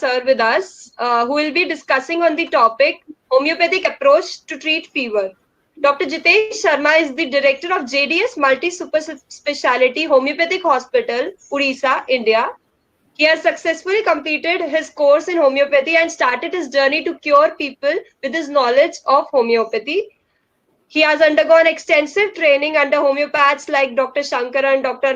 sir with us, who will be discussing on the topic homeopathic approach to treat fever. Dr. Jitesh Sharma is the director of JDS Multi Super Speciality Homeopathic Hospital, Odisha, India. He has successfully completed his course in homeopathy and started his journey to cure people with his knowledge of homeopathy. He has undergone extensive training under homeopaths like Dr. Shankaran, Dr.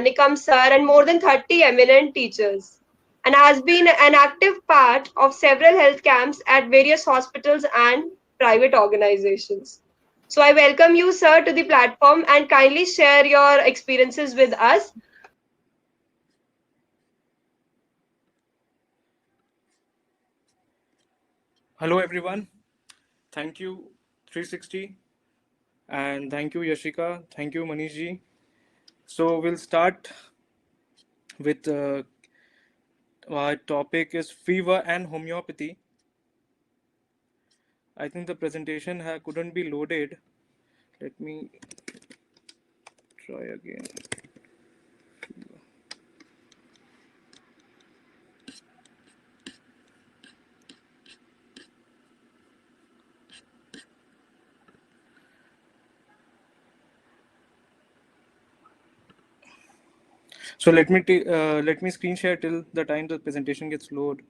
Nikam Sir, and more than 30 eminent teachers, and has been an active part of several health camps at various hospitals and private organizations. So I welcome you, sir, to the platform and kindly share your experiences with us. Hello everyone. Thank you 360 and thank you Yashika. Thank you Manishji. So we'll start with our topic is fever and homeopathy. I think the presentation couldn't be loaded. Let me try again. So let me screen share till the time the presentation gets loaded.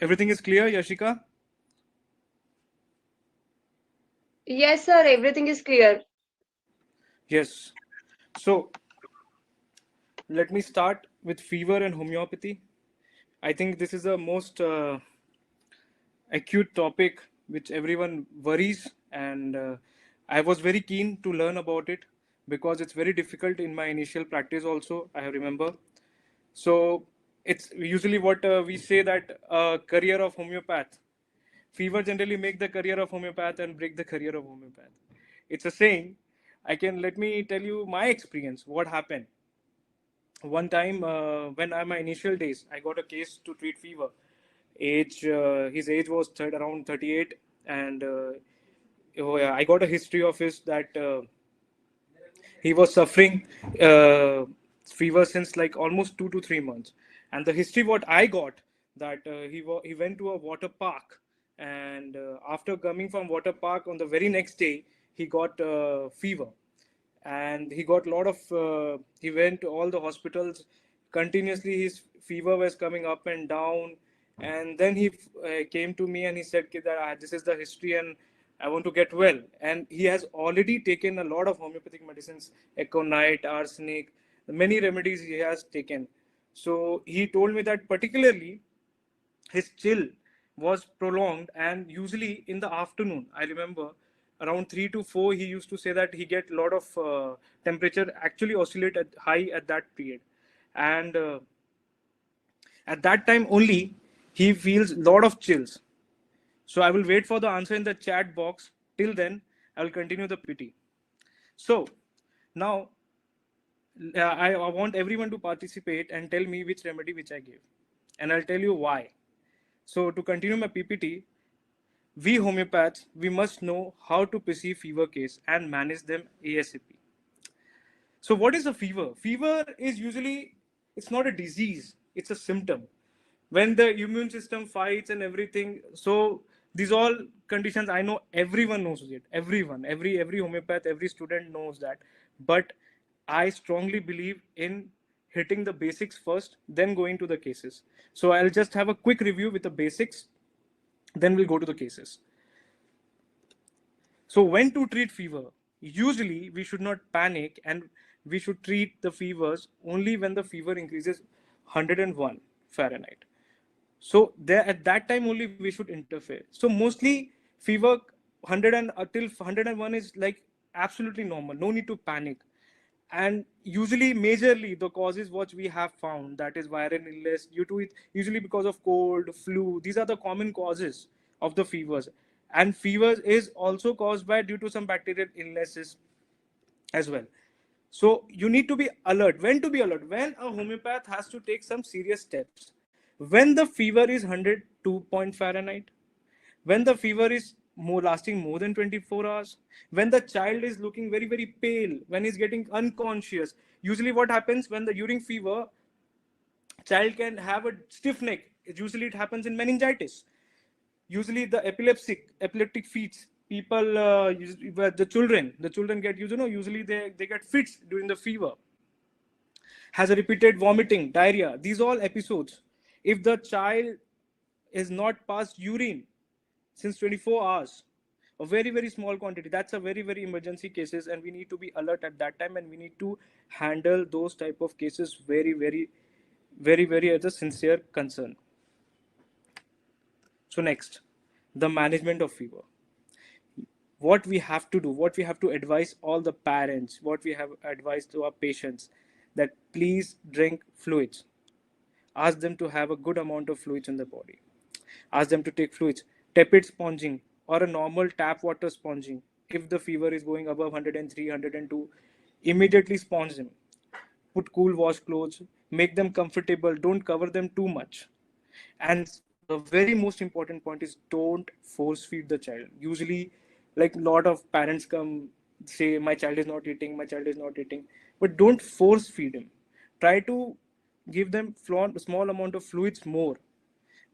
Everything is clear, Yashika? Yes, sir, everything is clear. Yes. So let me start with fever and homeopathy. I think this is the most acute topic which everyone worries, and I was very keen to learn about it because it's very difficult in my initial practice also, I remember. So it's usually what we say that career of homeopath. Fever generally make the career of homeopath and break the career of homeopath. It's a saying. Let me tell you my experience, what happened. One time when my initial days, I got a case to treat fever. His age was around 38, and oh yeah, I got a history of his that he was suffering fever since like almost 2 to 3 months. And the history what I got that he went to a water park, and after coming from water park on the very next day he got fever, and he got a lot of he went to all the hospitals continuously. His fever was coming up and down, and then he came to me and he said that this is the history and I want to get well. And he has already taken a lot of homeopathic medicines, aconite, arsenic, many remedies he has taken. So he told me that particularly his chill was prolonged, and usually in the afternoon, I remember around 3 to 4 he used to say that he get a lot of temperature actually oscillate at high at that period. And at that time only he feels a lot of chills. So I will wait for the answer in the chat box. Till then I will continue the pt. So now I want everyone to participate and tell me which remedy which I gave, and I'll tell you why. So to continue my PPT, we homeopaths, we must know how to perceive fever case and manage them ASAP. So what is a fever? Fever is usually, it's not a disease, it's a symptom. When the immune system fights and everything, so these all conditions, I know everyone knows it. Everyone, every homeopath, every student knows that. But I strongly believe in hitting the basics first, then going to the cases. So I'll just have a quick review with the basics, then we'll go to the cases. So when to treat fever? Usually we should not panic, and we should treat the fevers only when the fever increases 101 Fahrenheit. So there at that time only we should interfere. So mostly fever 100 and till 101 is like absolutely normal. No need to panic. And usually majorly the causes what we have found, that is viral illness due to it, usually because of cold, flu. These are the common causes of the fevers. And fevers is also caused by due to some bacterial illnesses as well. So you need to be alert. When to be alert? When a homeopath has to take some serious steps. When the fever is 102 point Fahrenheit, when the fever is more lasting more than 24 hours, when the child is looking very very pale, when he's getting unconscious. Usually what happens when the during fever, child can have a stiff neck. Usually it happens in meningitis. Usually the epileptic fits people, the children get, usually they get fits during the fever, has a repeated vomiting, diarrhea. These all episodes. If the child is not passed urine since 24 hours, a very very small quantity, that's a very very emergency cases, and we need to be alert at that time, and we need to handle those type of cases very very very as a sincere concern. So next, the management of fever. What we have to do, what we have to advise all the parents, what we have advised to our patients, that please drink fluids. Ask them to have a good amount of fluids in the body. Ask them to take fluids, tepid sponging or a normal tap water sponging. If the fever is going above 103, 102, immediately sponge them. Put cool wash clothes, make them comfortable, don't cover them too much. And the very most important point is, don't force feed the child. Usually, like a lot of parents come say, my child is not eating, my child is not eating, but don't force feed him. Try to give them small amount of fluids more,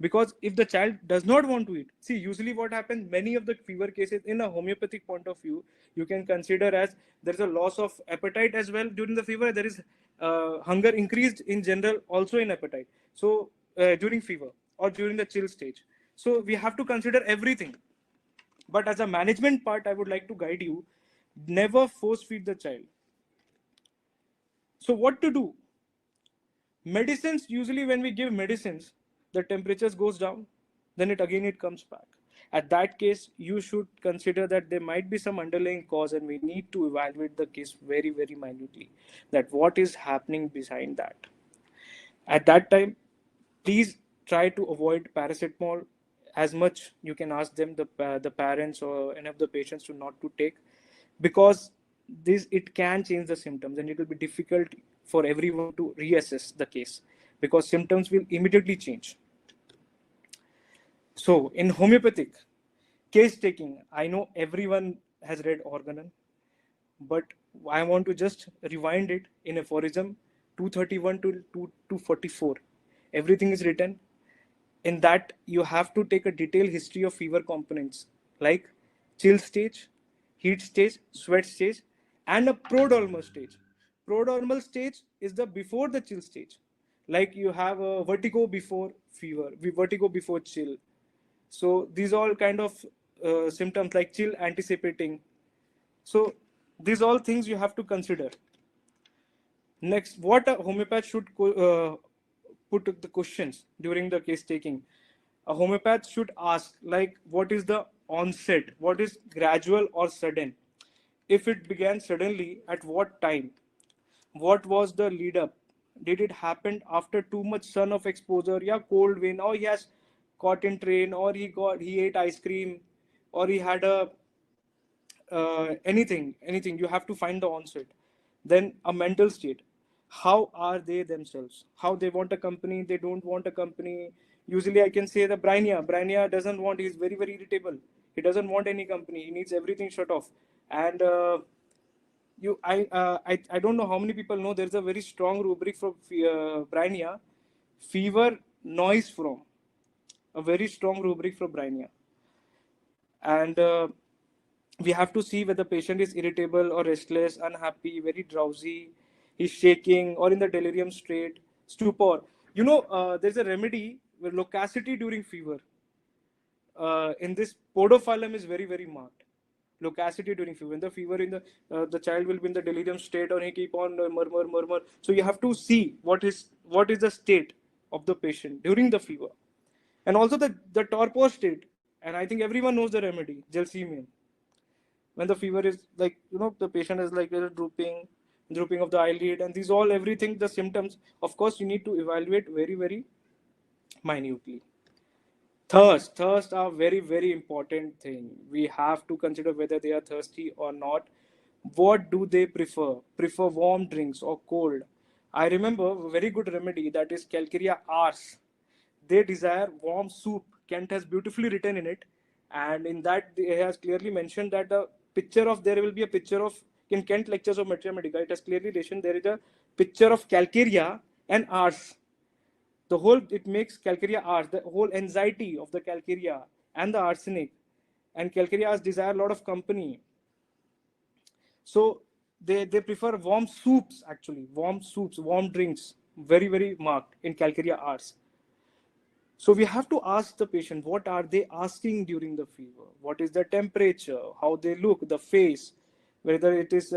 because if the child does not want to eat, see, usually what happens, many of the fever cases in a homeopathic point of view, you can consider as there is a loss of appetite as well during the fever. There is hunger increased in general also in appetite, so during fever or during the chill stage. So we have to consider everything. But as a management part, I would like to guide you, never force feed the child. So what to do? Medicines, usually when we give medicines, the temperatures goes down, then it comes back. At that case, you should consider that there might be some underlying cause, and we need to evaluate the case very very minutely, that what is happening behind that. At that time, please try to avoid paracetamol as much. You can ask them, the parents or any of the patients, to not to take, because this, it can change the symptoms, and it will be difficult for everyone to reassess the case, because symptoms will immediately change. So in homeopathic case taking, I know everyone has read Organon, but I want to just rewind it in aphorism 231 to 244. Everything is written in that. You have to take a detailed history of fever components, like chill stage, heat stage, sweat stage, and a prodromal stage. Prodromal stage is the before the chill stage. Like you have a vertigo before fever, vertigo before chill. So these all kind of symptoms, like chill anticipating. So these all things you have to consider. Next, what a homeopath should put the questions during the case taking. A homeopath should ask, like, what is the onset? What is gradual or sudden? If it began suddenly, at what time? What was the lead up? Did it happen after too much sun of exposure? Yeah, cold wind, or he has caught in train, or he ate ice cream, or he had a anything. You have to find the onset. Then a mental state. How are they themselves? How they want a company, they don't want a company. Usually I can say the Brainia doesn't want, he's very very irritable. He doesn't want any company, he needs everything shut off. And I don't know how many people know, there's a very strong rubric for Brainia, fever noise from, a very strong rubric for Brainia. And we have to see whether the patient is irritable or restless, unhappy, very drowsy, he's shaking, or in the delirium state, stupor. There's a remedy with loquacity during fever. In this, podophyllum is very very marked. Loquacity during fever. When the fever in the child will be in the delirium state, or he keep on murmur. So you have to see what is the state of the patient during the fever, and also the torpor state. And I think everyone knows the remedy, gelsemium. When the fever is like, the patient is like drooping of the eyelid, and these all everything, the symptoms, of course you need to evaluate very very minutely. Thirst are very very important thing. We have to consider whether they are thirsty or not. What do they prefer warm drinks or cold? I remember a very good remedy, that is Calcarea ars. They desire warm soup. Kent has beautifully written in it. And in that, he has clearly mentioned that there will be a picture of, in Kent lectures of Materia Medica, it has clearly mentioned there is a picture of calcarea and ars. The whole, it makes calcarea ars, the whole anxiety of the calcarea and the arsenic. And calcareas desire a lot of company. So they prefer warm soups, actually, warm soups, warm drinks, very, very marked in calcarea ars. So we have to ask the patient, what are they asking during the fever? What is the temperature? How they look, the face, whether it is,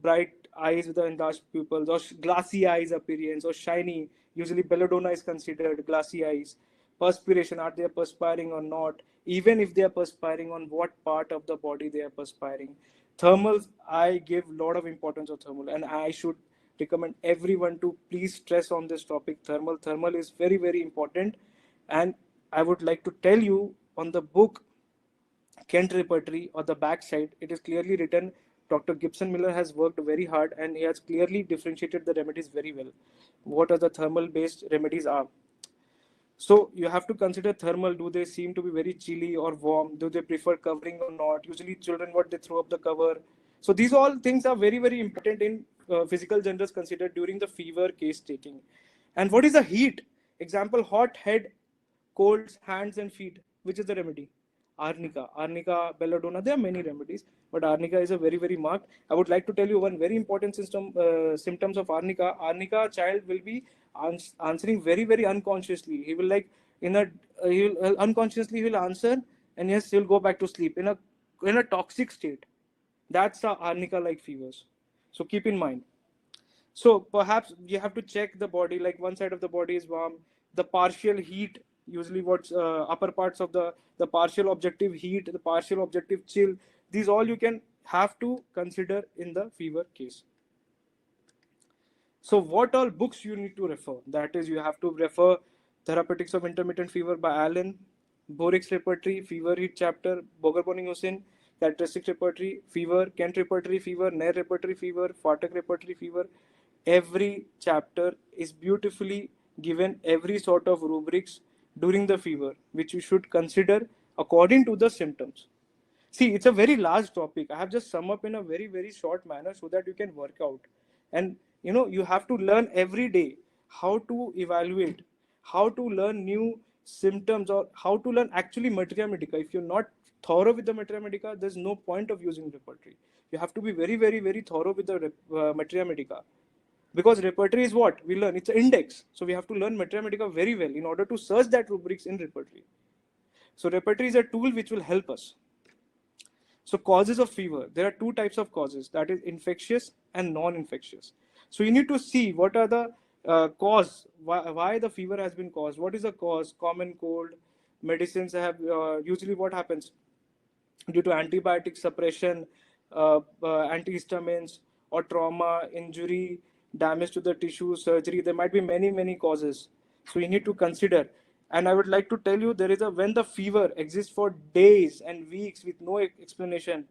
bright eyes with the enlarged pupils, or glassy eyes appearance, or shiny. Usually belladonna is considered glassy eyes. Perspiration, are they perspiring or not? Even if they are perspiring, on what part of the body they are perspiring. Thermals, I give a lot of importance of thermal, and I should recommend everyone to please stress on this topic. Thermal is very, very important. And I would like to tell you, on the book Kent Repertory, or the back side, it is clearly written. Dr. Gibson Miller has worked very hard, and he has clearly differentiated the remedies very well. What are the thermal based remedies are? So you have to consider thermal. Do they seem to be very chilly or warm? Do they prefer covering or not? Usually children, what they throw up the cover. So these all things are very, very important in physical genders considered during the fever case taking. And what is the heat? Example, hot head, colds, hands and feet. Which is the remedy? Arnica, belladonna. There are many remedies, but arnica is a very, very marked. I would like to tell you one very important symptoms of arnica. Arnica child will be answering very, very unconsciously. He will like in a he will unconsciously he will answer, and yes, he'll go back to sleep in a toxic state. That's the arnica like fevers. So keep in mind. So perhaps you have to check the body, like one side of the body is warm, the partial heat, usually what's upper parts of the partial objective heat, the partial objective chill. These all you can have to consider in the fever case. So what all books you need to refer? That is, you have to refer Therapeutics of Intermittent Fever by Allen, Borik's Repertory, Fever Heat Chapter, Boger-Bonning-Hussein, Characteristic Repertory, Fever, Kent Repertory, Fever, Nair Repertory, Fever, Fartak Repertory, Fever. Every chapter is beautifully given, every sort of rubrics during the fever, which you should consider according to the symptoms. See, it's a very large topic. I have just sum up in a very, very short manner so that you can work out. And you have to learn every day how to evaluate, how to learn new symptoms, or how to learn actually Materia Medica. If you're not thorough with the Materia Medica, there's no point of using repertory. You have to be very, very, very thorough with the Materia Medica. Because repertory is what we learn, it's an index. So we have to learn Materia Medica very well in order to search that rubrics in repertory. So repertory is a tool which will help us. So causes of fever, there are two types of causes, that is infectious and non-infectious. So you need to see what are the cause, why the fever has been caused. What is the cause? Common cold, medicines have, usually what happens? Due to antibiotic suppression, antihistamines, or trauma, injury, damage to the tissue, surgery. There might be many, many causes. So you need to consider. And I would like to tell you, there is when the fever exists for days and weeks with no explanation,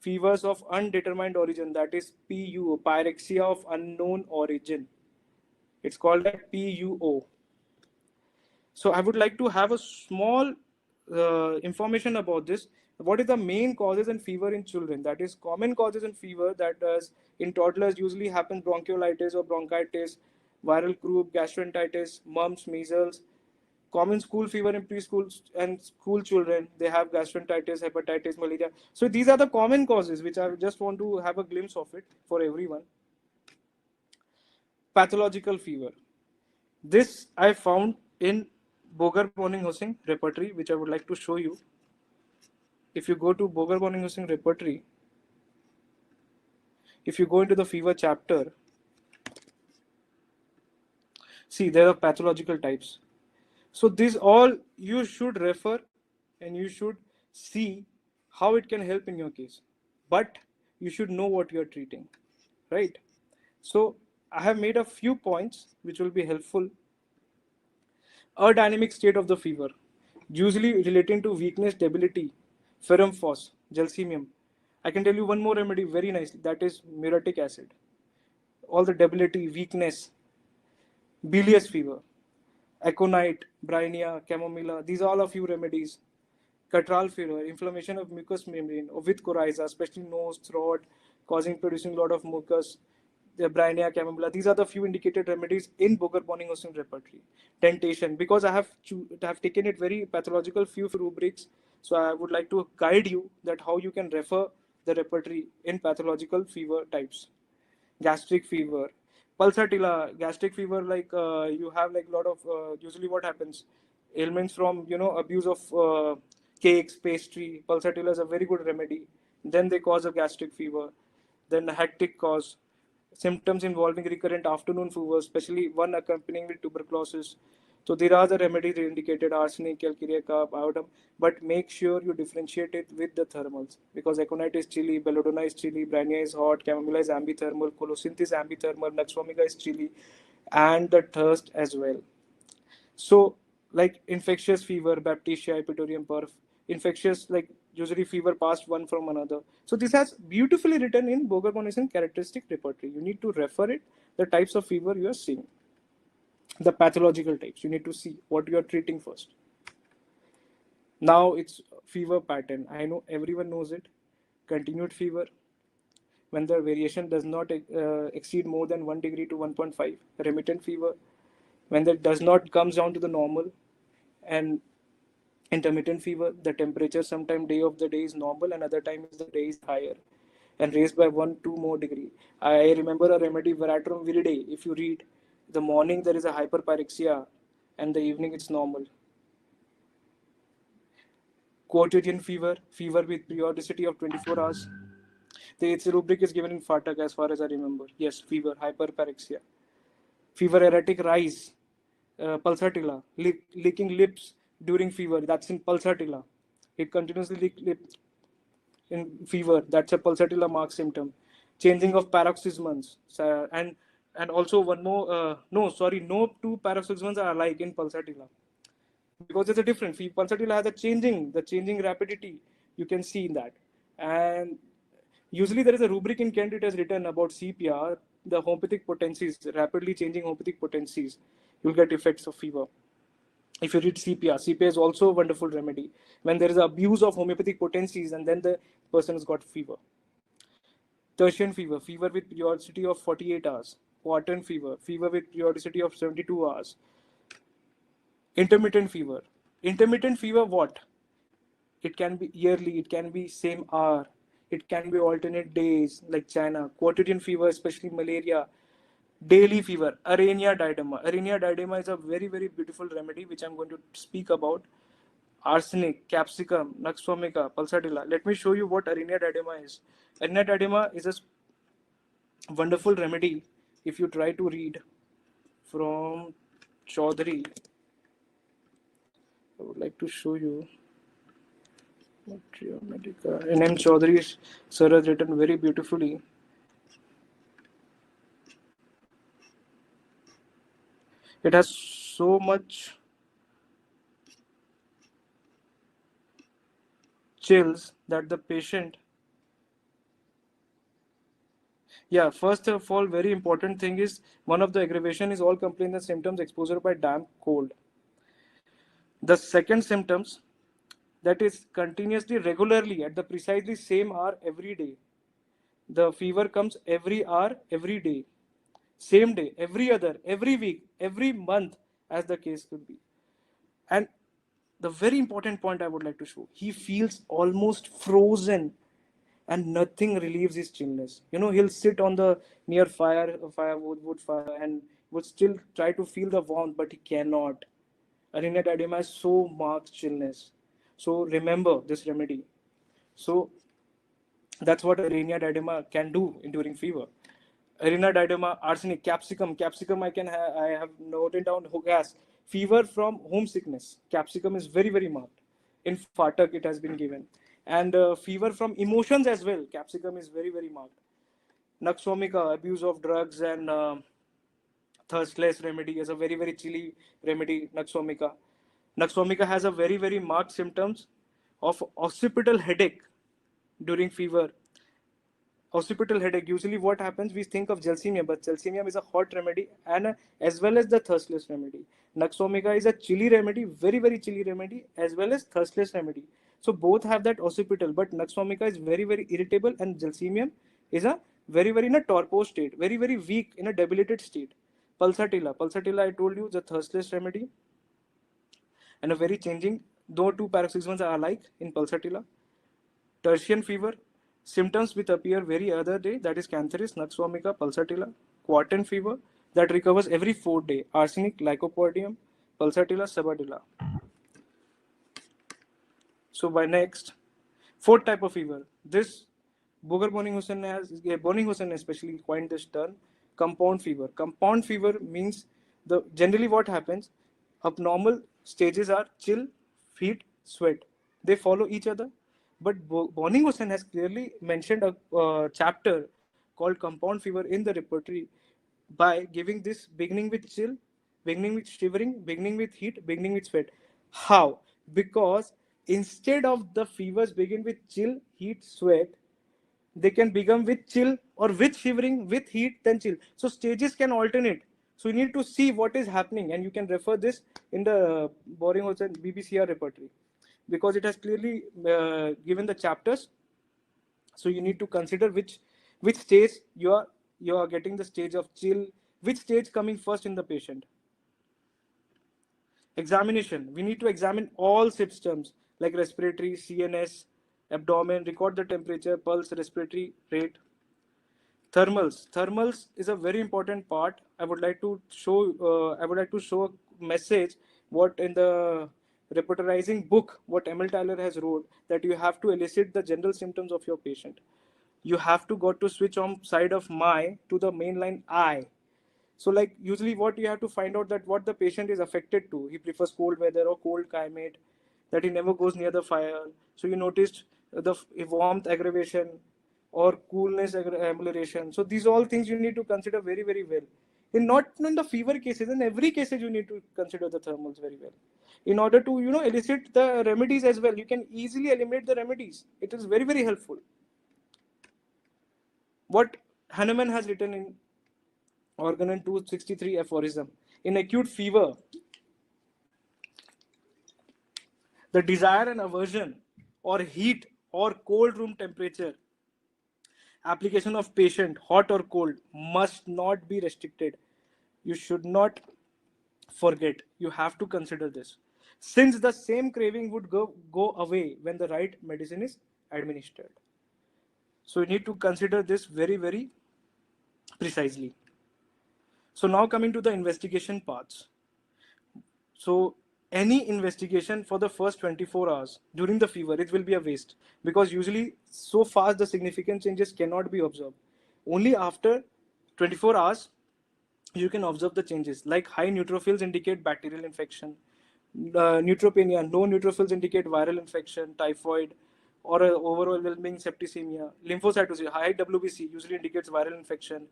fevers of undetermined origin, that is PUO, pyrexia of unknown origin. It's called like PUO. So I would like to have a small information about this. What is the main causes in fever in children? That is common causes in fever that does in toddlers usually happen bronchiolitis or bronchitis, viral croup, gastroenteritis, mumps, measles. Common school fever in preschool and school children, they have gastroenteritis, hepatitis, malaria. So these are the common causes which I just want to have a glimpse of it for everyone. Pathological fever. This I found in Boger-Bonning-Hussein repertory, which I would like to show you. If you go to Boger-Bonning-Hussein repertory, if you go into the fever chapter, see there are pathological types. So these all you should refer and you should see how it can help in your case. But you should know what you're treating, right? So I have made a few points which will be helpful. A dynamic state of the fever, usually relating to weakness, debility, ferrum phos, gelsemium. I can tell you one more remedy very nicely, that is muriatic acid. All the debility, weakness, bilious fever, aconite, bryonia, chamomilla, these are all a few remedies. Catral fever, inflammation of mucous membrane with coryza, especially nose, throat, producing a lot of mucus. The Bryannia chamomilla. These are the few indicated remedies in Boger Bonninghausen repertory. Dentation, because I have taken it very pathological few rubrics, so I would like to guide you that how you can refer the repertory in pathological fever types. Gastric fever, pulsatilla, gastric fever, like you have like a lot of usually what happens, ailments from abuse of cakes, pastry. Pulsatilla is a very good remedy. Then they cause a gastric fever. Then hectic cause, symptoms involving recurrent afternoon fever, especially one accompanying with tuberculosis. So there are the remedies indicated: arsenic, calcarea carb, iodine, but make sure you differentiate it with the thermals, because aconite is chilly, belladonna is chilly, bryannia is hot, chamomilla is ambithermal, colocynth is ambithermal, nux vomica is chilly, and the thirst as well. So, like infectious fever, bapticia, epitorium perf, infectious, like usually fever passed one from another. So this has beautifully written in Boger Bonninghausen characteristic repertory. You need to refer it, the types of fever you are seeing, the pathological types. You need to see what you are treating first. Now it's fever pattern. I know everyone knows it. Continued fever, when the variation does not exceed more than 1 degree to 1.5. Remittent fever, when that does not comes down to the normal. And intermittent fever, the temperature sometime day of the day is normal and other time is the day is higher and raised by 1 2 more degree. I remember a remedy, Veratrum viridae. If you read, the morning there is a hyperpyrexia and the evening it's normal. Quotidian fever, fever with periodicity of 24 hours. Its rubric is given in FATAC as far as I remember. Yes, fever, hyperpyrexia. Fever erratic rise, pulsatilla, licking lips during fever, that's in pulsatilla. It continuously lick lips in fever, that's a pulsatilla mark symptom. Changing of paroxysms, and also one more, no two paroxysms are alike in pulsatilla, because there's a difference. Pulsatilla has the changing rapidity, you can see in that. And usually there is a rubric in Kent, it has written about CPR, the homeopathic potencies, rapidly changing homeopathic potencies, you'll get effects of fever. If you read CPR, CPR is also a wonderful remedy when there is abuse of homeopathic potencies and then the person has got fever. Tertian fever, fever with periodicity of 48 hours. Quartan fever, fever with periodicity of 72 hours. Intermittent fever. Intermittent fever, what? It can be yearly, it can be same hour, it can be alternate days, like China. Quotidian fever, especially malaria. Daily fever, Arenia diadema. Arenia diadema is a very, very beautiful remedy which I'm going to speak about. Arsenic, capsicum, nux vomica, pulsatilla. Let me show you what Arenia diadema is. Arenia diadema is a wonderful remedy if you try to read from Chaudhary. I would like to show you. Medica. N.M. Chaudhary sir has written very beautifully. It has so much chills that the patient. Yeah, first of all, very important thing is one of the aggravation is all complaints and symptoms exposure by damp cold. The second symptoms, that is continuously, regularly at the precisely same hour every day. The fever comes every hour, every day, same day, every other, every week, every month, as the case could be. And the very important point I would like to show, he feels almost frozen and nothing relieves his chillness. He'll sit on the near wood fire, and would still try to feel the warmth, but he cannot. Arenia diadema has so marked chillness. So remember this remedy. So that's what Arenia diadema can do during fever. Arenia diadema, arsenic, capsicum. Capsicum I have noted down gas. Fever from homesickness. Capsicum is very, very marked. In FATAC it has been given. And fever from emotions as well. Capsicum is very, very marked. Nux vomica, abuse of drugs and thirstless remedy is a very, very chilly remedy. Nux vomica. Nux vomica has a very, very marked symptoms of occipital headache during fever. Occipital headache, usually what happens, we think of gelsemium, but gelsemium is a hot remedy and as well as the thirstless remedy. Nux vomica is a chilly remedy, very, very chilly remedy, as well as thirstless remedy. So both have that occipital, but Nux vomica is very, very irritable, and Gelsemium is a very, very in a torpor state, very, very weak in a debilitated state. Pulsatilla, I told you, the thirstless remedy, and a very changing, though two paroxysms are alike in Pulsatilla. Tertian fever, symptoms which appear very other day, that is Cantharis, Nux vomica, Pulsatilla. Quartan fever, that recovers every 4th day, arsenic, Lycopodium, Pulsatilla, Sabadilla. So by next, fourth type of fever. This Boning Hussain especially coined this term, compound fever. Compound fever means the generally what happens, abnormal stages are chill, heat, sweat. They follow each other. But Boning Hussain has clearly mentioned a chapter called compound fever in the repertory by giving this beginning with chill, beginning with shivering, beginning with heat, beginning with sweat. How? Because instead of the fevers begin with chill, heat, sweat, they can begin with chill or with shivering, with heat, then chill. So stages can alternate. So you need to see what is happening, and you can refer this in the Boring also BBCR repertory, because it has clearly given the chapters. So you need to consider which stage you are getting the stage of chill, which stage coming first in the patient. Examination. We need to examine all systems like respiratory, CNS, abdomen, record the temperature, pulse, respiratory rate. Thermals is a very important part. I would like to show a message what in the repertorizing book what Emil Tyler has wrote, that you have to elicit the general symptoms of your patient. You have to go to switch on side of my to the mainline I. So like usually what you have to find out that what the patient is affected to. He prefers cold weather or cold climate, that he never goes near the fire. So you noticed the warmth aggravation or coolness amelioration. So these all things you need to consider very, very well. In not in the fever cases, in every cases you need to consider the thermals very well. In order to elicit the remedies as well, you can easily eliminate the remedies. It is very, very helpful. What Hahnemann has written in Organon 263 aphorism. In acute fever, the desire and aversion or heat or cold room temperature, application of patient, hot or cold, must not be restricted. You should not forget. You have to consider this. Since the same craving would go away when the right medicine is administered. So you need to consider this very, very precisely. So now coming to the investigation parts. So any investigation for the first 24 hours during the fever, it will be a waste, because usually so fast the significant changes cannot be observed. Only after 24 hours you can observe the changes, like high neutrophils indicate bacterial infection, neutropenia, no neutrophils indicate viral infection, typhoid, or overwhelming septicemia. Lymphocytosis, high WBC usually indicates viral infection.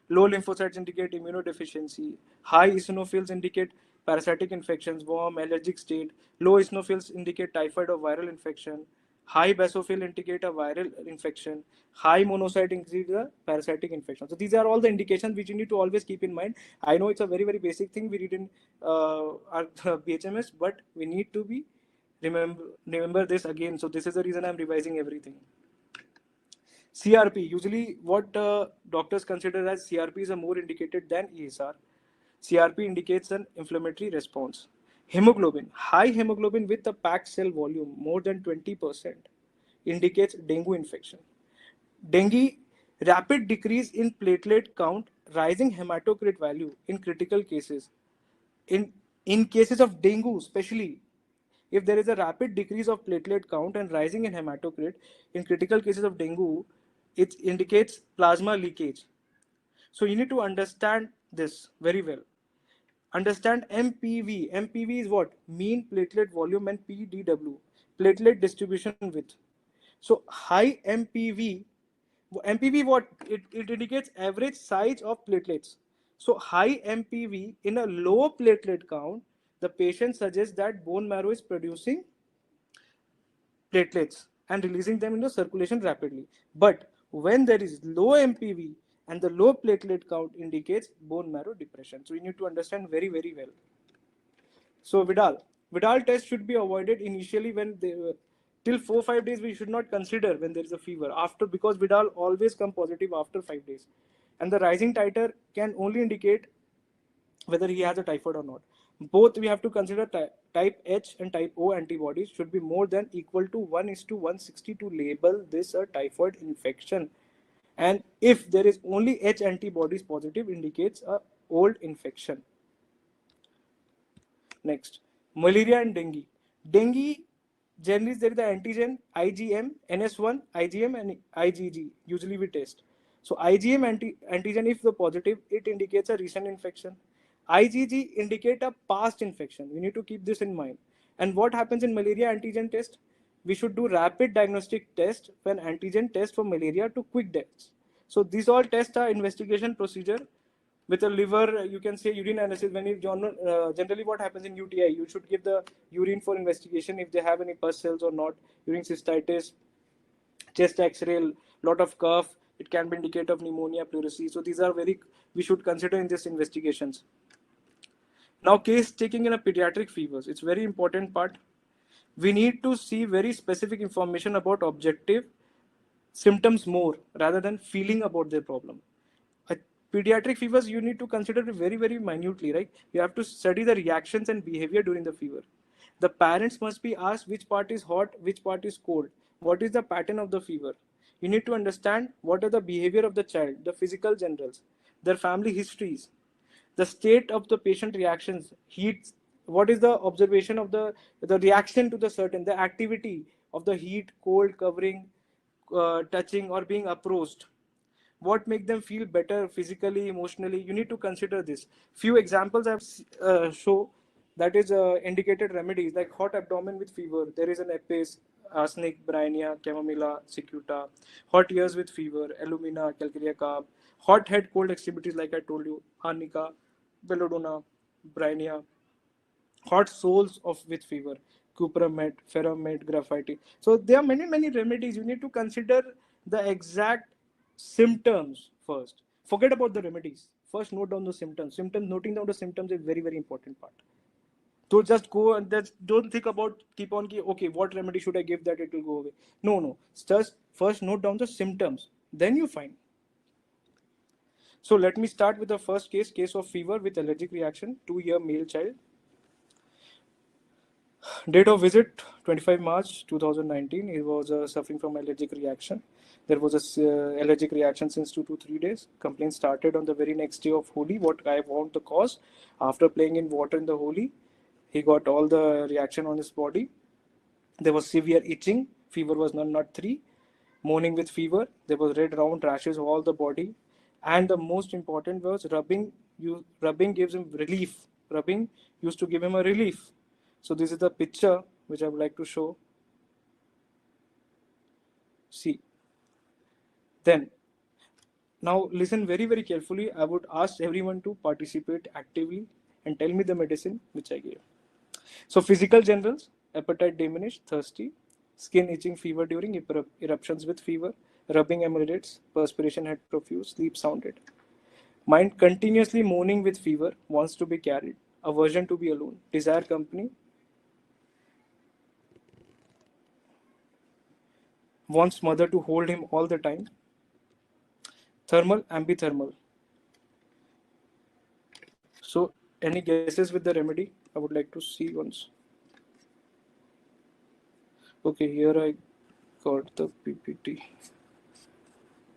Low lymphocytes indicate immunodeficiency. High eosinophils indicate parasitic infections, warm, allergic state. Low eosinophils indicate typhoid or viral infection. High basophil indicate a viral infection. High monocyte indicate a parasitic infection. So these are all the indications which you need to always keep in mind. I know it's a very, very basic thing we read in our BHMS, but we need to be remember this again. So this is the reason I'm revising everything. CRP, usually what doctors consider as CRP is a more indicated than ESR. CRP indicates an inflammatory response. Hemoglobin, high hemoglobin with a packed cell volume more than 20% indicates dengue infection. Dengue, rapid decrease in platelet count, rising hematocrit value in critical cases. In cases of dengue, especially, if there is a rapid decrease of platelet count and rising in hematocrit, in critical cases of dengue, it indicates plasma leakage. So you need to understand this very well. Understand MPV. MPV is what? Mean platelet volume, and PDW, platelet distribution width. So high MPV what? It indicates average size of platelets. So high MPV in a low platelet count, the patient suggests that bone marrow is producing platelets and releasing them into circulation rapidly. But when there is low MPV and the low platelet count indicates bone marrow depression. So you need to understand very, very well. So Vidal test should be avoided initially when till 4-5 days we should not consider when there is a fever after, because Vidal always come positive after 5 days, and the rising titer can only indicate whether he has a typhoid or not. Both we have to consider type H and type O antibodies should be more than equal to 1 is to 160 to label this a typhoid infection. And if there is only H antibodies positive, indicates a old infection. Next, malaria and dengue. Dengue, generally there is the antigen IgM, NS1, IgM, and IgG. Usually we test. So IgM antigen, if the positive, it indicates a recent infection. IgG indicate a past infection. We need to keep this in mind. And what happens in malaria antigen test? We should do rapid diagnostic test when antigen test for malaria to quick deaths. So these all tests are investigation procedure. With a liver, you can say urine analysis. When you generally what happens in UTI, you should give the urine for investigation if they have any pus cells or not. Urine cystitis, chest X-ray, lot of cough. It can be indicator of pneumonia, pleurisy. So these are very we should consider in this investigations. Now, case taking in a pediatric fevers, it's very important part. We need to see very specific information about objective symptoms more rather than feeling about their problem. A pediatric fevers, you need to consider it very, very minutely, right? You have to study the reactions and behavior during the fever. The parents must be asked which part is hot, which part is cold, what is the pattern of the fever. You need to understand what are the behavior of the child, the physical generals, their family histories, the state of the patient reactions, heat, what is the observation of the reaction to the certain, the activity of the heat, cold, covering, touching or being approached, what make them feel better physically, emotionally. You need to consider this. Few examples I've show, that is indicated remedies like hot abdomen with fever. There is an Epis, arsenic, bryonia, chamomilla, cicuta. Hot ears with fever, alumina, calcarea carb. Hot head, cold extremities like I told you, arnica, belladonna, bryonia. Hot soles of with fever, cupramet, ferromet, graphite. So there are many remedies. You need to consider the exact symptoms first. Forget about the remedies. First note down the symptoms. Noting down the symptoms is very important part. So just go and don't think about keep on okay, what remedy should I give that it will go away. No. Just first note down the symptoms. Then you find. So let me start with the first case of fever with allergic reaction, 2-year male child. Date of visit 25 March 2019. He was suffering from allergic reaction. There was a allergic reaction since 2 to 3 days. Complaint started on the very next day of Holi. What I want the cause. After playing in water in the Holi, he got all the reaction on his body. There was severe itching. Fever was not 3. Morning with fever. There was red round rashes all the body. And the most important was rubbing. Rubbing gives him relief. Rubbing used to give him a relief. So this is the picture which I would like to show. See. Then, now listen very carefully. I would ask everyone to participate actively and tell me the medicine which I gave. So physical generals, appetite diminished, thirsty, skin itching, fever during eruptions with fever, rubbing emulates, perspiration had profuse, sleep sounded. Mind continuously moaning with fever, wants to be carried, aversion to be alone, desire company, wants mother to hold him all the time. Thermal, ambithermal. So, any guesses with the remedy? I would like to see once. Okay, here I got the PPT.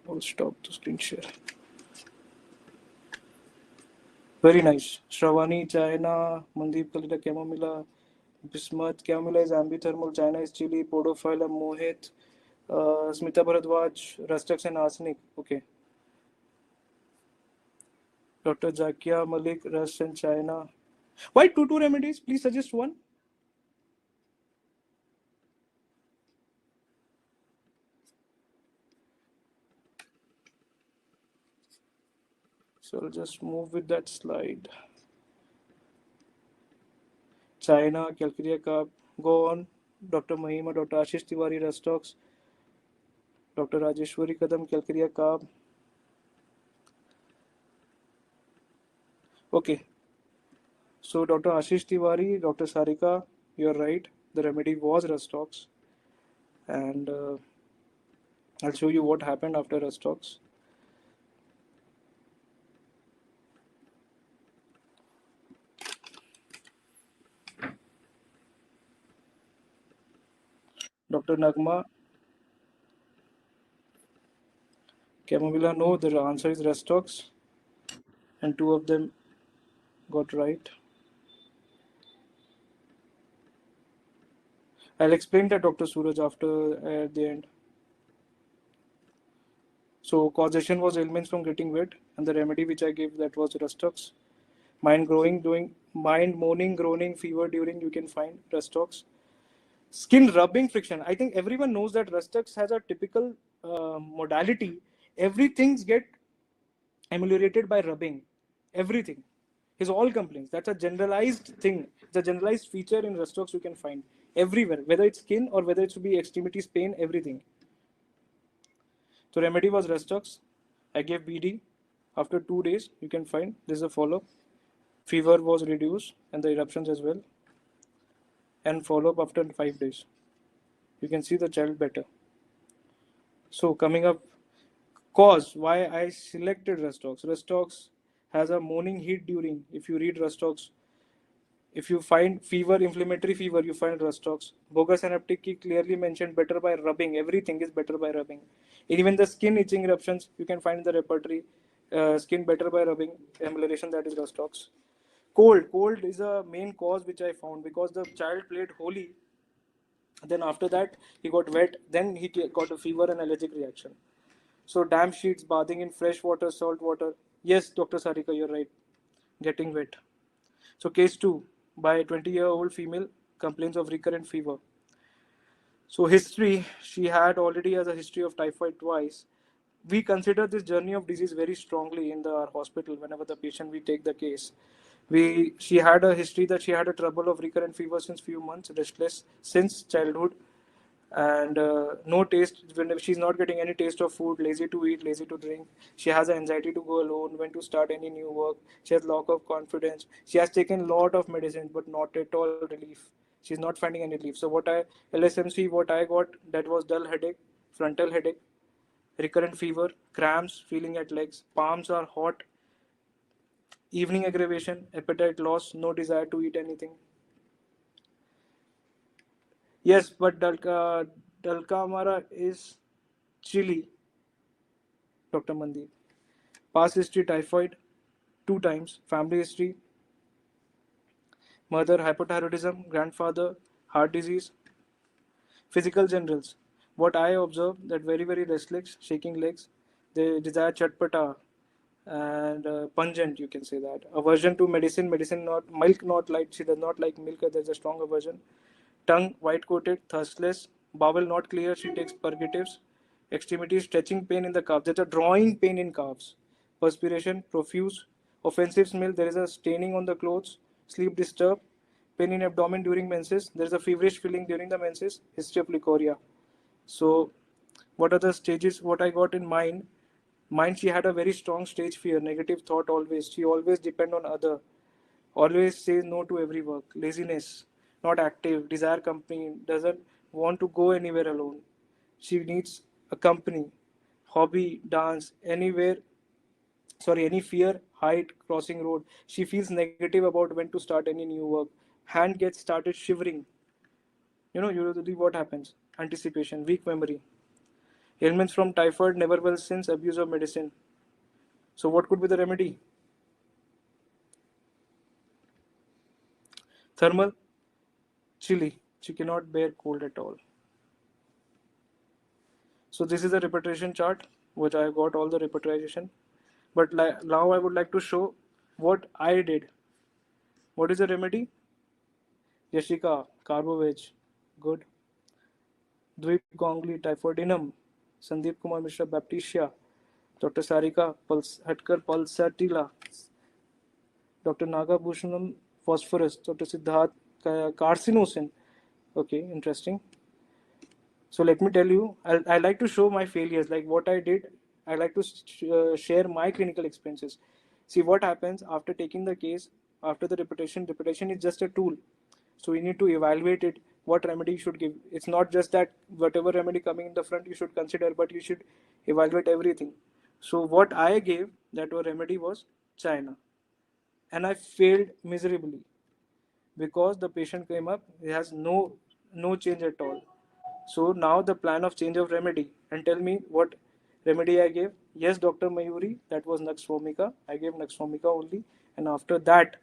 I'll stop the screen share. Very nice. Shravani, China, Mandeep Kalita, chamomilla, Bismuth, chamomilla is ambithermal, China is chili, podophylla, mohit, Smita Bharadwaj, Rustux and arsenic. Okay. Dr. Zakia Malik, Rust and China. Why two remedies? Please suggest one. So I'll just move with that slide. China, Calcarea Carb. Go on. Dr. Mahima, Dr. Ashish Tiwari, Rustux. Dr. Rajeshwari Kadam, Calcarea Carb. Okay. So Dr. Ashish Tiwari, Dr. Sarika, you're right. The remedy was Rustux. and I'll show you what happened after Restox. Dr. Nagma Camomilla, no, the answer is Restox, and two of them got right. I'll explain that, Dr. Suraj, after at the end. So causation was ailments from getting wet, and the remedy which I gave, that was Restox. Mind moaning, groaning, fever during, you can find Restox. Skin rubbing friction. I think everyone knows that Restox has a typical modality. Everything's get ameliorated by rubbing. Everything. His all complaints. That's a generalized thing. It's a generalized feature in Restox you can find everywhere, whether it's skin or whether it should be extremities pain, everything. So remedy was Restox. I gave BD. After 2 days, you can find this is a follow-up. Fever was reduced and the eruptions as well. And follow-up after 5 days. You can see the child better. So coming up, cause why I selected Restox. Restox has a morning heat during. If you read Restox, if you find fever, inflammatory fever, you find Restox. Bogus anaptic clearly mentioned better by rubbing. Everything is better by rubbing. Even the skin itching eruptions, you can find in the repertory. Skin better by rubbing. Amelioration, that is Restox. Cold is a main cause which I found because the child played holy. Then after that, he got wet. Then he got a fever and allergic reaction. So damp sheets, bathing in fresh water, salt water. Yes, Dr. Sarika, you're right. Getting wet. So case 2, by 20-year-old female complains of recurrent fever. So history, she had already has a history of typhoid twice. We consider this journey of disease very strongly in our hospital. Whenever the patient we take the case, she had a history that she had a trouble of recurrent fever since few months, restless since childhood, and no taste. When she's not getting any taste of food, lazy to eat, lazy to drink, she has anxiety to go alone when to start any new work, she has lack of confidence, she has taken lot of medicines but not at all relief. She's not finding any relief. So what I LSMC, what I got, that was dull headache, frontal headache, recurrent fever, cramps, feeling at legs, palms are hot, evening aggravation, appetite loss, no desire to eat anything. Yes, but Dalkamara is chilly, Dr. Mandeep. Past history typhoid, 2 times. Family history, mother hypothyroidism, grandfather heart disease. Physical generals. What I observe that very restless, shaking legs. They desire chatpata and pungent. You can say that aversion to medicine. Medicine not milk not like she does not like milk. There's a strong aversion. Tongue white coated, thirstless. Bowel not clear. She takes purgatives. Extremities stretching pain in the calves. There's a drawing pain in calves. Perspiration profuse. Offensive smell. There is a staining on the clothes. Sleep disturbed. Pain in abdomen during menses. There is a feverish feeling during the menses. History of leukorrhea. So, what are the stages? What I got in mind? Mind, she had a very strong stage fear, negative thought always. She always depend on other. Always says no to every work. Laziness, not active, desire company, doesn't want to go anywhere alone. She needs a company. Hobby, dance, anywhere. Sorry, any fear, height, crossing road. She feels negative about when to start any new work. Hand gets started shivering. Usually what happens? Anticipation, weak memory. Ailments from typhoid never well since abuse of medicine. So what could be the remedy? Thermal, chilly. She cannot bear cold at all. So this is a repetition chart, which I got all the repetition. But now I would like to show what I did. What is the remedy? Yashika, Carboveg, good. Dweep Gongli, Typhoidinum, Sandeep Kumar Mishra, Baptisia, Dr. Sarika, Hatkar, Pulsatilla, Dr. Nagabhushanam, Phosphorus, Dr. Siddharth, Carcinosin. Okay, interesting. So let me tell you, I like to show my failures, like what I did. I like to share my clinical experiences. See what happens after taking the case, after the repetition. Repetition is just a tool. So we need to evaluate it. what remedy you should give. It's not just that whatever remedy coming in the front you should consider, but you should evaluate everything. So what I gave, that remedy was China, and I failed miserably because the patient came up, he has no change at all. So now the plan of change of remedy, and tell me what remedy I gave. Yes, Dr. Mayuri, that was Nux vomica. I gave Nux vomica only, and after that,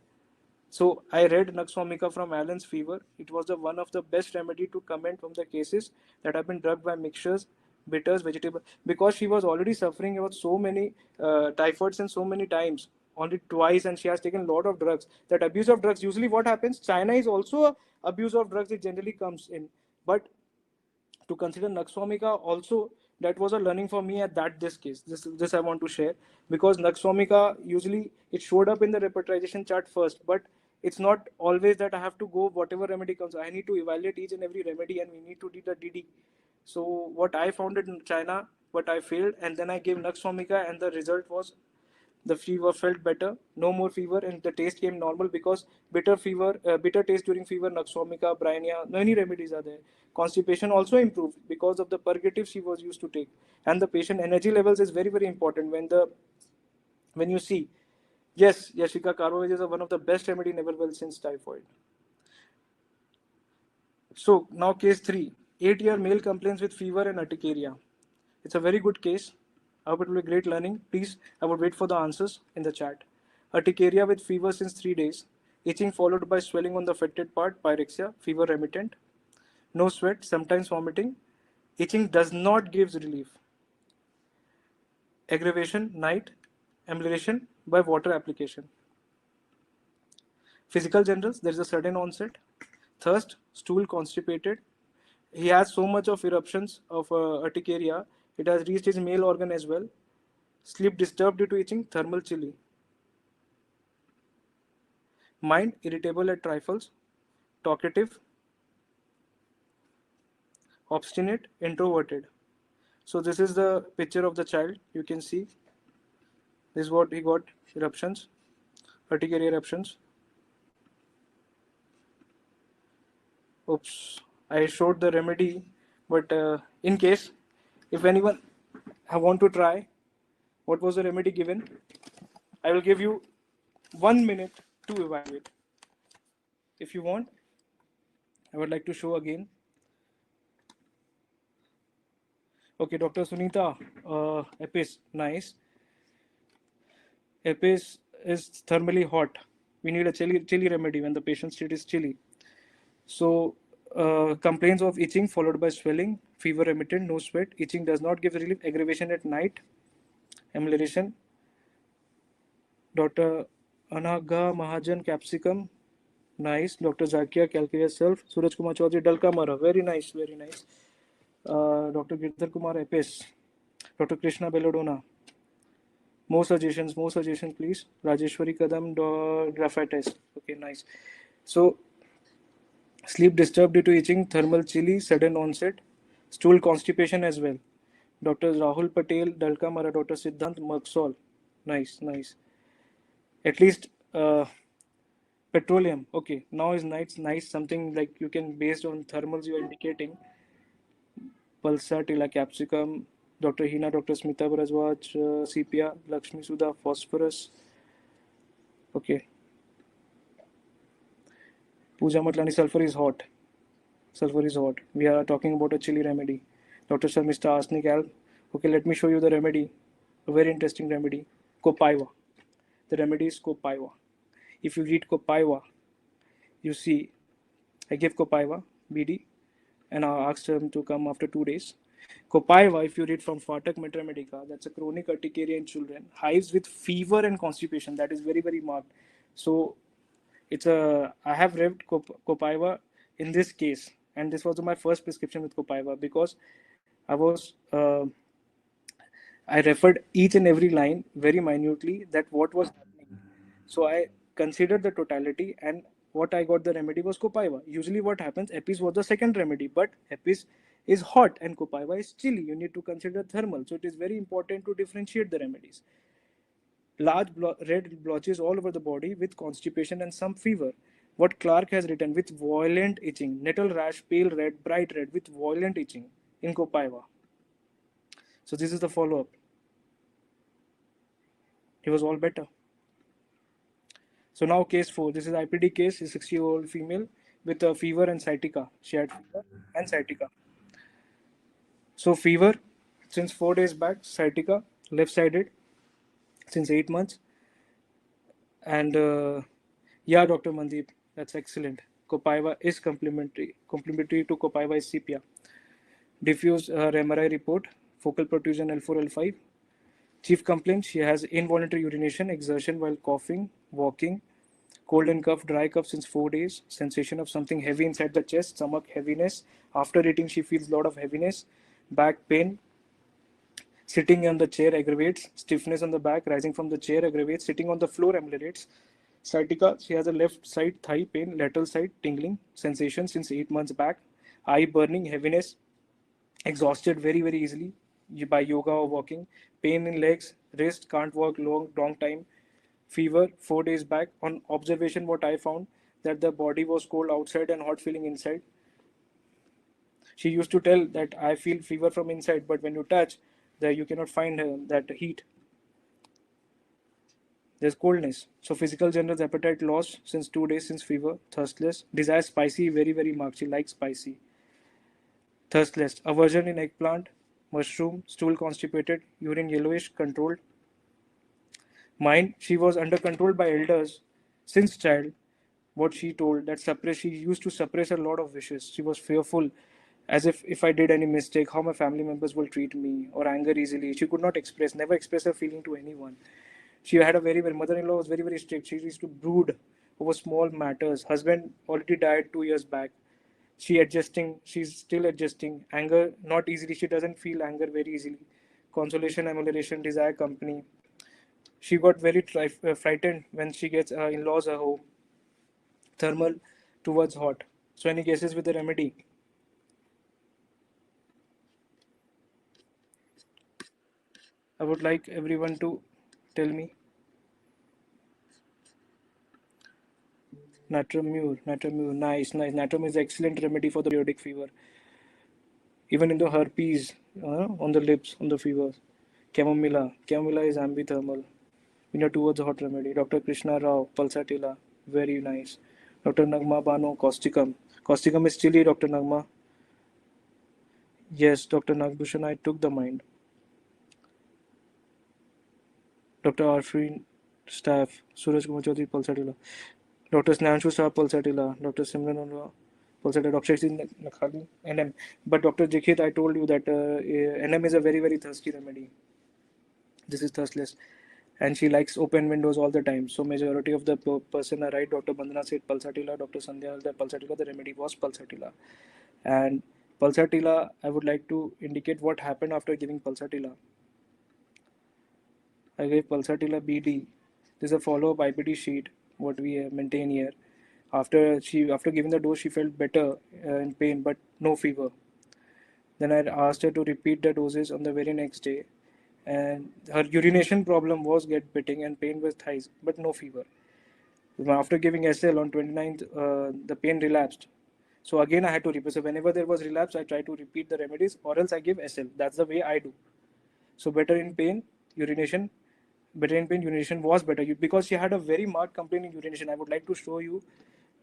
so I read Nux vomica from Allen's fever. It was the one of the best remedy to comment from the cases that have been drugged by mixtures, bitters, vegetable, because she was already suffering about so many typhoids and so many times, only twice, and she has taken a lot of drugs. That abuse of drugs, usually what happens, China is also a abuse of drugs, it generally comes in. But to consider Nux vomica also, that was a learning for me at that this case. This I want to share, because Nux vomica usually it showed up in the repertorization chart first, but it's not always that I have to go whatever remedy comes. I need to evaluate each and every remedy, and we need to do the DD. So what I found in China, but I failed, and then I gave Nux vomica, and the result was the fever felt better, no more fever, and the taste came normal, because bitter taste during fever, Nux vomica, Bryonia, many remedies are there. Constipation also improved because of the purgative she was used to take, and the patient energy levels is very very important when you see. Yes, Yashika Carbohydrate is one of the best remedy never well since typhoid. So now case 3, 8-year male complains with fever and urticaria. It's a very good case. I hope it will be great learning. Please, I would wait for the answers in the chat. Urticaria with fever since 3 days. Itching followed by swelling on the affected part, pyrexia, fever remittent. No sweat, sometimes vomiting. Itching does not give relief. Aggravation, night, amelioration by water application. Physical generals, there is a sudden onset. Thirst, stool constipated. He has so much of eruptions of urticaria, it has reached his male organ as well. Sleep disturbed due to itching, thermal chilly. Mind irritable at trifles, talkative, obstinate, introverted. So this is the picture of the child. You can see this is what he got, eruptions, urticaria eruptions. Oops, I showed the remedy, but in case if anyone want to try, what was the remedy given? I will give you 1 minute to evaluate. If you want, I would like to show again. Okay, Dr. Sunita, EPIS, nice. EPIS is thermally hot. We need a chilly remedy when the patient's state is chilly. So, complaints of itching followed by swelling, fever remittent, no sweat. Itching does not give relief, aggravation at night, amelioration. Dr. Anagha Mahajan, capsicum, nice. Dr. Zakia, calculate self. Suraj Kumar Chaudhary, Dalka Mara, very nice, very nice. Dr. Girdhar Kumar, EPIS. Dr. Krishna Belladonna. More suggestions, please. Rajeshwari Kadam, graphite test. Okay, nice. So, sleep disturbed due to itching, thermal chilly, sudden onset, stool constipation as well. Dr. Rahul Patel, Dalka Mara, Dr. Siddhant Magsol. Nice, nice. At least petroleum. Okay, now is nice. Something like you can, based on thermals you are indicating. Pulsatilla capsicum, Dr. Hina, Dr. Smita Bharadwaj, Sepia, Lakshmi Sudha, phosphorus. Okay. Pooja Matlani, sulfur is hot. Sulfur is hot. We are talking about a chili remedy. Dr. Mr. Arsenic Alb. Okay, let me show you the remedy. A very interesting remedy. Copaiva. The remedy is Copaiva. If you read Copaiva, you see, I gave Copaiva, BD, and I asked him to come after 2 days. Copaiva, if you read from Phatak Metamedica, that's a chronic urticaria in children, hives with fever and constipation. That is very, very marked. So I have read Copaiva in this case, and this was my first prescription with Copaiva, because I referred each and every line very minutely, that what was happening. So I considered the totality, and what I got the remedy was Copaiva. Usually what happens, Epis was the second remedy, but Epis is hot and Copaiva is chilly. You need to consider thermal. So it is very important to differentiate the remedies. Large red blotches all over the body with constipation and some fever. What Clark has written, with violent itching, nettle rash, pale red, bright red, with violent itching in Copaiva. So this is the follow-up. He was all better. So now case 4. This is IPD case, a 60-year-old female with a fever and sciatica. She had fever and sciatica. So fever since 4 days back, sciatica, left-sided, since 8 months. And yeah, Dr. Mandeep, that's excellent. Copaiva is complementary. Complementary to Copaiva is sepia. Diffuse MRI report, focal protrusion L4, L5. Chief complaint, she has involuntary urination, exertion while coughing, walking, cold and cough, dry cough since 4 days, sensation of something heavy inside the chest, stomach heaviness. After eating, she feels a lot of heaviness, back pain. Sitting on the chair aggravates, stiffness on the back, rising from the chair aggravates, sitting on the floor ameliorates. Sciatica, she has a left side thigh pain, lateral side tingling, sensation since 8 months back, eye burning, heaviness, exhausted very easily by yoga or walking, pain in legs, wrist, can't walk long time, fever 4 days back. On observation, what I found that the body was cold outside and hot feeling inside. She used to tell that I feel fever from inside, but when you touch, that you cannot find that heat. There's coldness. So physical general appetite lost since 2 days since fever, thirstless, desire spicy, very marked. She likes spicy. Thirstless, aversion in eggplant, mushroom, stool constipated, urine yellowish, controlled. Mind, she was under control by elders since child. What she told that she used to suppress a lot of wishes. She was fearful, as if I did any mistake, how my family members will treat me, or anger easily. She could not express, never express her feeling to anyone. She had a very mother-in-law was very strict. She used to brood over small matters. Husband already died 2 years back. She's still adjusting. Anger, not easily. She doesn't feel anger very easily. Consolation, amelioration, desire, company. She got very frightened when she gets in-laws at home. Thermal towards hot. So any guesses with the remedy? I would like everyone to tell me. Natramur, nice. Natrum is excellent remedy for the periodic fever. Even in the herpes, on the lips, on the fevers. Chamomilla is ambithermal. Towards hot remedy. Dr. Krishna Rao, Pulsatilla, very nice. Dr. Nagma Bano, Causticum. Causticum is chilly, Dr. Nagma. Yes, Dr. Nagbhushan, I took the mind. Dr. Arfin Staff, Suraj Kumar Chaudhary, Pulsatilla. Dr. Snanshu Shah, Pulsatilla. Dr. Simran Unra, Pulsatilla. Dr. Shakti Nakhali, NM. But Dr. Jikit, I told you that NM is a very thirsty remedy. This is thirstless. And she likes open windows all the time. So majority of the person are right. Dr. Bandana said Pulsatilla. Dr. Sandhya said Pulsatilla. The remedy was Pulsatilla. And Pulsatilla, I would like to indicate what happened after giving Pulsatilla. I gave Pulsatilla BD. This is a follow-up IPD sheet, what we maintain here. After giving the dose, she felt better in pain, but no fever. Then I asked her to repeat the doses on the very next day, and her urination problem was get pitting and pain with thighs, but no fever. After giving SL on 29th, the pain relapsed. So again, I had to repeat. So whenever there was relapse, I try to repeat the remedies, or else I give SL. That's the way I do. So better in pain, urination was better because she had a very marked complaint in urination. I would like to show you.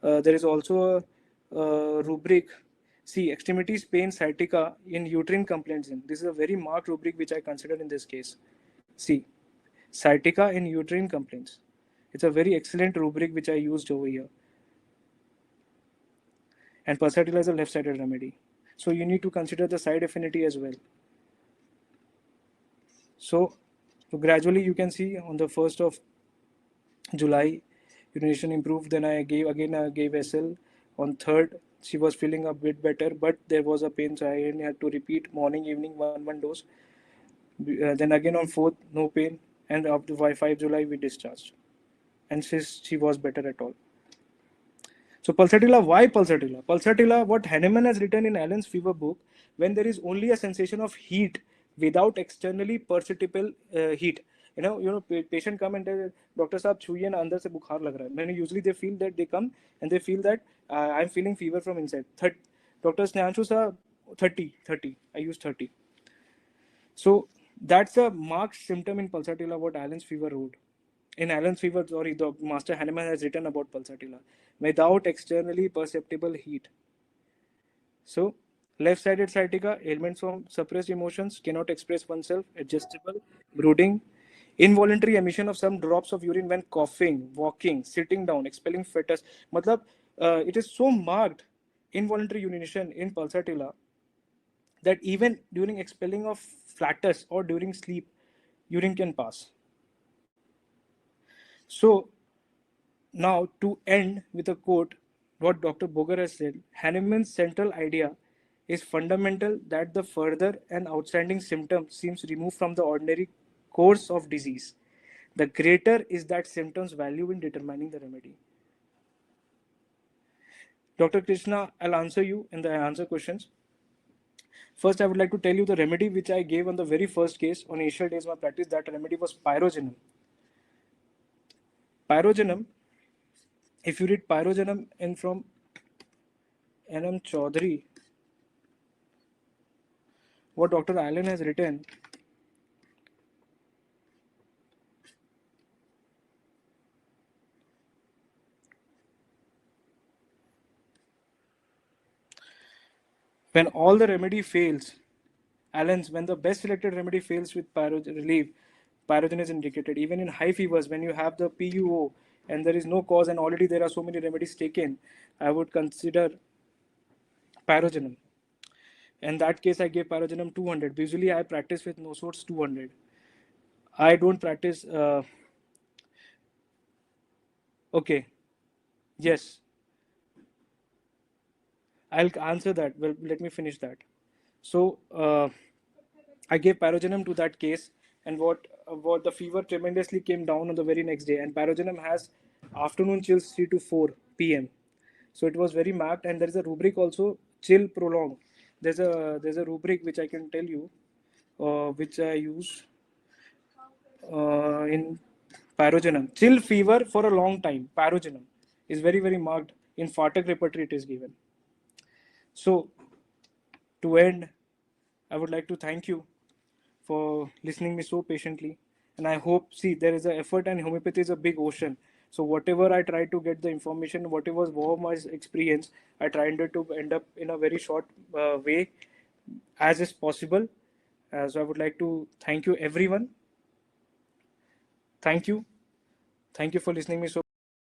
There is also a rubric. See, extremities, pain, sciatica in uterine complaints. This is a very marked rubric which I consider in this case. See, sciatica in uterine complaints. It's a very excellent rubric which I used over here. And Pulsatilla is a left-sided remedy. So you need to consider the side affinity as well. So gradually you can see on the 1st of July, urination improved. Then I gave SL. On 3rd, she was feeling a bit better, but there was a pain, so I had to repeat morning, evening, one dose. Then again on 4th, no pain, and up to 5 July we discharged, and she was better at all. So Pulsatilla, why Pulsatilla? Pulsatilla, what Hahnemann has written in Allen's fever book, when there is only a sensation of heat without externally perceptible heat. patient come and tell doctor साहब छुइए ना अंदर से बुखार लग रहा है. Then usually they feel that they come and they feel that I'm feeling fever from inside. Dr. Snehanshu sir 30 I use 30. So that's a marked symptom in pulsatilla what Allen's fever wrote. In Allen's fever, sorry, the Master Hahnemann has written about pulsatilla without externally perceptible heat. So, left-sided sciatica, ailments from suppressed emotions, cannot express oneself, adjustable, brooding, involuntary emission of some drops of urine when coughing, walking, sitting down, expelling fetus. Matlab, it is so marked involuntary urination in pulsatilla that even during expelling of flatus or during sleep, urine can pass. So, now to end with a quote, what Dr. Boger has said, Hahnemann's central idea is fundamental that the further and outstanding symptom seems removed from the ordinary course of disease, the greater is that symptom's value in determining the remedy. Dr. Krishna, I'll answer you in the answer questions. First, I would like to tell you the remedy which I gave on the very first case on initial days of my practice. That remedy was pyrogenum. Pyrogenum, if you read pyrogenum in from N.M. Chaudhary, what Dr. Allen has written, when all the remedy fails, Allen's, when the best selected remedy fails with relief, pyrogen is indicated. Even in high fevers, when you have the PUO and there is no cause and already there are so many remedies taken, I would consider pyrogenum. In that case, I gave pyrogenum 200. Usually, I practice with Nosots 200. I don't practice. Okay. Yes. I'll answer that. Well, let me finish that. So, I gave pyrogenum to that case, and what the fever tremendously came down on the very next day. And pyrogenum has afternoon chills 3 to 4 p.m. So it was very marked, and there is a rubric also, chill prolonged. There's a rubric which I can tell you, which I use in pyrogenum. Chill fever for a long time. Pyrogenum is very marked in Fartak repertory. It is given. So to end, I would like to thank you for listening me so patiently, and I hope, see, there is an effort, and homeopathy is a big ocean. So whatever I try to get the information, whatever was my experience, I tried to end up in a very short way as is possible. So I would like to thank you everyone. Thank you for listening me so